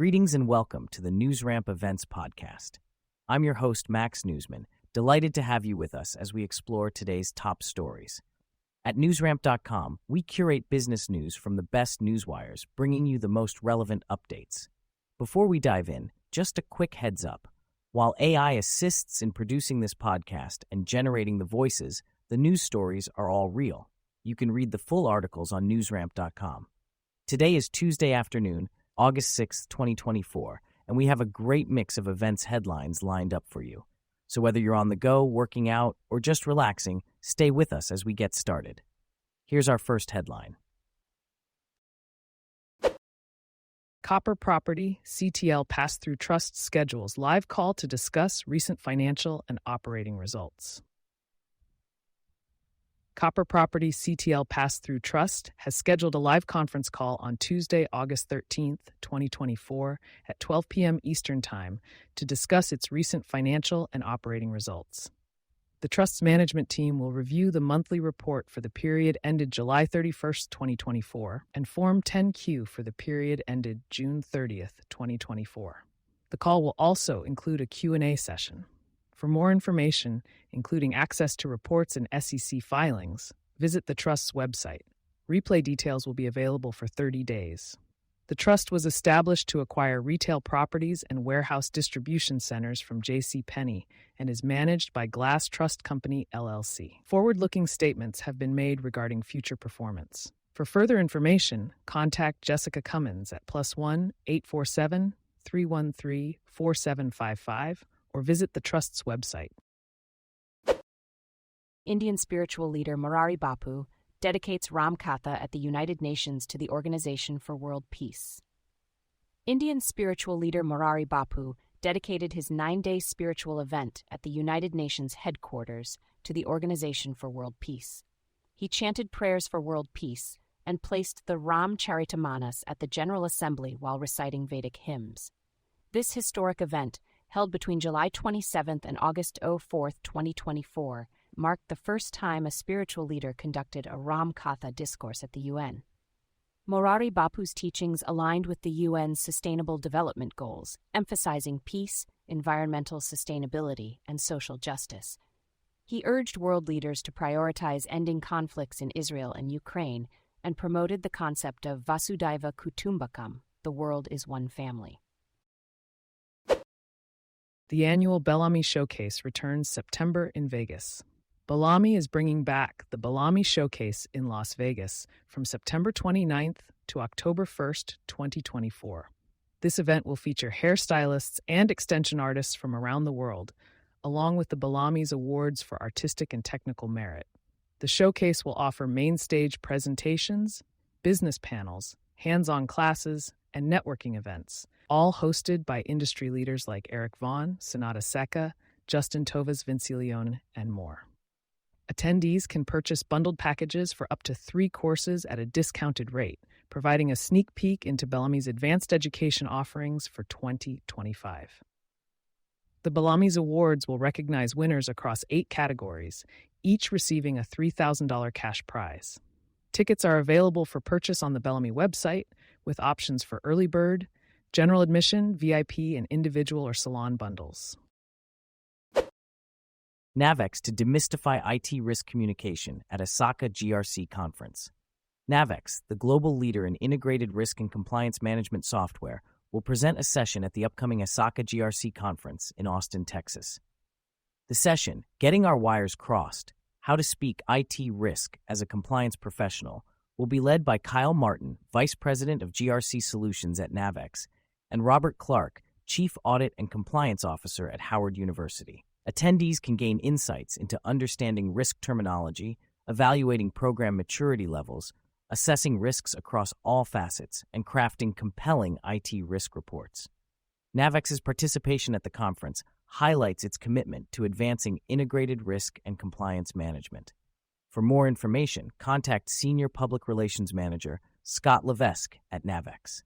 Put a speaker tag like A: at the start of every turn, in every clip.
A: Greetings and welcome to the NewsRamp Events Podcast. I'm your host, Max Newsman, delighted to have you with us as we explore today's top stories. At newsramp.com, we curate business news from the best newswires, bringing you the most relevant updates. Before we dive in, just a quick heads up. While AI assists in producing this podcast and generating the voices, the news stories are all real. You can read the full articles on newsramp.com. Today is Tuesday afternoon, August 6th, 2024, and we have a great mix of events headlines lined up for you. So whether you're on the go, working out, or just relaxing, stay with us as we get started. Here's our first headline.
B: Copper Property CTL Pass-Through Trust schedules live call to discuss recent financial and operating results. Copper Property CTL Pass-Through Trust has scheduled a live conference call on Tuesday, August 13th, 2024 at 12 p.m. Eastern Time to discuss its recent financial and operating results. The Trust's management team will review the monthly report for the period ended July 31st, 2024, and Form 10-Q for the period ended June 30th, 2024. The call will also include a Q&A session. For more information, including access to reports and SEC filings, visit the Trust's website. Replay details will be available for 30 days. The Trust was established to acquire retail properties and warehouse distribution centers from J.C. Penney and is managed by Glass Trust Company, LLC. Forward-looking statements have been made regarding future performance. For further information, contact Jessica Cummins at +1 847 313 4755 or visit the Trust's website.
C: Indian spiritual leader Morari Bapu dedicates Ram Katha at the United Nations to the Organization for World Peace. Indian spiritual leader Morari Bapu dedicated his 9-day spiritual event at the United Nations headquarters to the Organization for World Peace. He chanted prayers for world peace and placed the Ram Charitamanas at the General Assembly while reciting Vedic hymns. This historic event, held between July 27th and August 4th, 2024, marked the first time a spiritual leader conducted a Ram Katha discourse at the UN. Morari Bapu's teachings aligned with the UN's Sustainable Development Goals, emphasizing peace, environmental sustainability, and social justice. He urged world leaders to prioritize ending conflicts in Israel and Ukraine and promoted the concept of Vasudhaiva Kutumbakam, the world is one family.
B: The annual BELLAMI Showcase returns September in Vegas. BELLAMI is bringing back the BELLAMI Showcase in Las Vegas from September 29th to October 1st, 2024. This event will feature hairstylists and extension artists from around the world, along with the BELLAMI's awards for artistic and technical merit. The showcase will offer main stage presentations, business panels, hands-on classes, and networking events, all hosted by industry leaders like Eric Vaughn, Sonata Seca, Justin Tovas Vincileon, and more. Attendees can purchase bundled packages for up to 3 courses at a discounted rate, providing a sneak peek into BELLAMI's advanced education offerings for 2025. The BELLAMI's awards will recognize winners across 8 categories, each receiving a $3,000 cash prize. Tickets are available for purchase on the BELLAMI website, with options for early bird, general admission, VIP, and individual or salon bundles.
A: NAVEX to demystify IT risk communication at ISACA GRC Conference. NAVEX, the global leader in integrated risk and compliance management software, will present a session at the upcoming ISACA GRC Conference in Austin, Texas. The session, Getting Our Wires Crossed, How to Speak IT Risk as a Compliance Professional, will be led by Kyle Martin, Vice President of GRC Solutions at NAVEX, and Robert Clark, Chief Audit and Compliance Officer at Howard University. Attendees can gain insights into understanding risk terminology, evaluating program maturity levels, assessing risks across all facets, and crafting compelling IT risk reports. NAVEX's participation at the conference highlights its commitment to advancing integrated risk and compliance management. For more information, contact Senior Public Relations Manager Scott Levesque at NAVEX.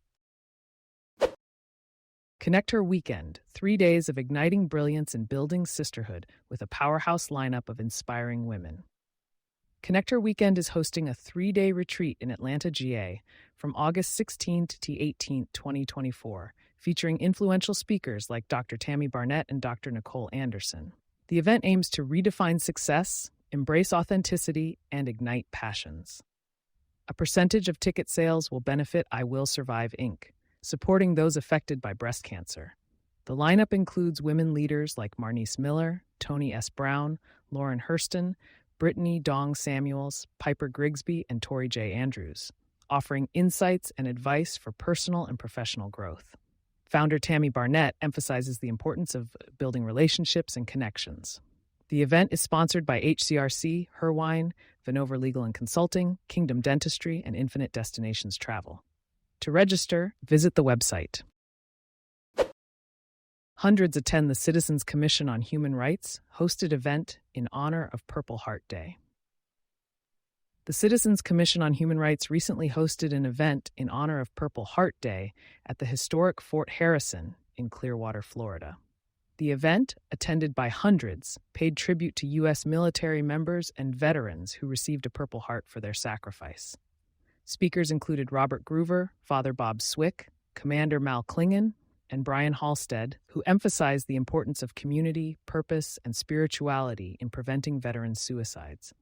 B: ConnectHER Weekend, 3 days of igniting brilliance and building sisterhood with a powerhouse lineup of inspiring women. ConnectHER Weekend is hosting a 3-day retreat in Atlanta, GA, from August 16th to 18th, 2024, featuring influential speakers like Dr. Tammy Barnett and Dr. Nicole Anderson. The event aims to redefine success, embrace authenticity, and ignite passions. A percentage of ticket sales will benefit I Will Survive, Inc., supporting those affected by breast cancer. The lineup includes women leaders like Marnice Miller, Toni S. Brown, Lauren Hurston, Brittany Dong Samuels, Piper Grigsby, and Tori J. Andrews, offering insights and advice for personal and professional growth. Founder Tammy Barnett emphasizes the importance of building relationships and connections. The event is sponsored by HCRC, Her Wine, Vanover Legal and Consulting, Kingdom Dentistry, and Infinite Destinations Travel. To register, visit the website. Hundreds attend the Citizens Commission on Human Rights hosted event in honor of Purple Heart Day. The Citizens Commission on Human Rights recently hosted an event in honor of Purple Heart Day at the historic Fort Harrison in Clearwater, Florida. The event, attended by hundreds, paid tribute to U.S. military members and veterans who received a Purple Heart for their sacrifice. Speakers included Robert Groover, Father Bob Swick, Commander Mal Klingon, and Brian Halstead, who emphasized the importance of community, purpose, and spirituality in preventing veteran suicides.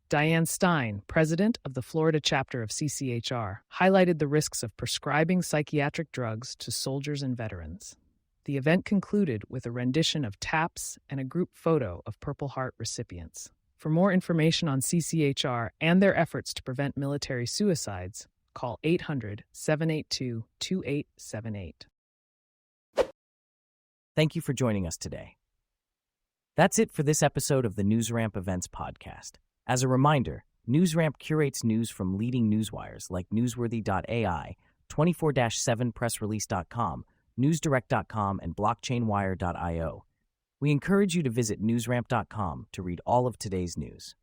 B: Diane Stein, president of the Florida chapter of CCHR, highlighted the risks of prescribing psychiatric drugs to soldiers and veterans. The event concluded with a rendition of taps and a group photo of Purple Heart recipients. For more information on CCHR and their efforts to prevent military suicides, call 800-782-2878.
A: Thank you for joining us today. That's it for this episode of the NewsRamp Events Podcast. As a reminder, NewsRamp curates news from leading newswires like Newsworthy.ai, 24/7pressrelease.com, NewsDirect.com, and BlockchainWire.io. We encourage you to visit newsramp.com to read all of today's news.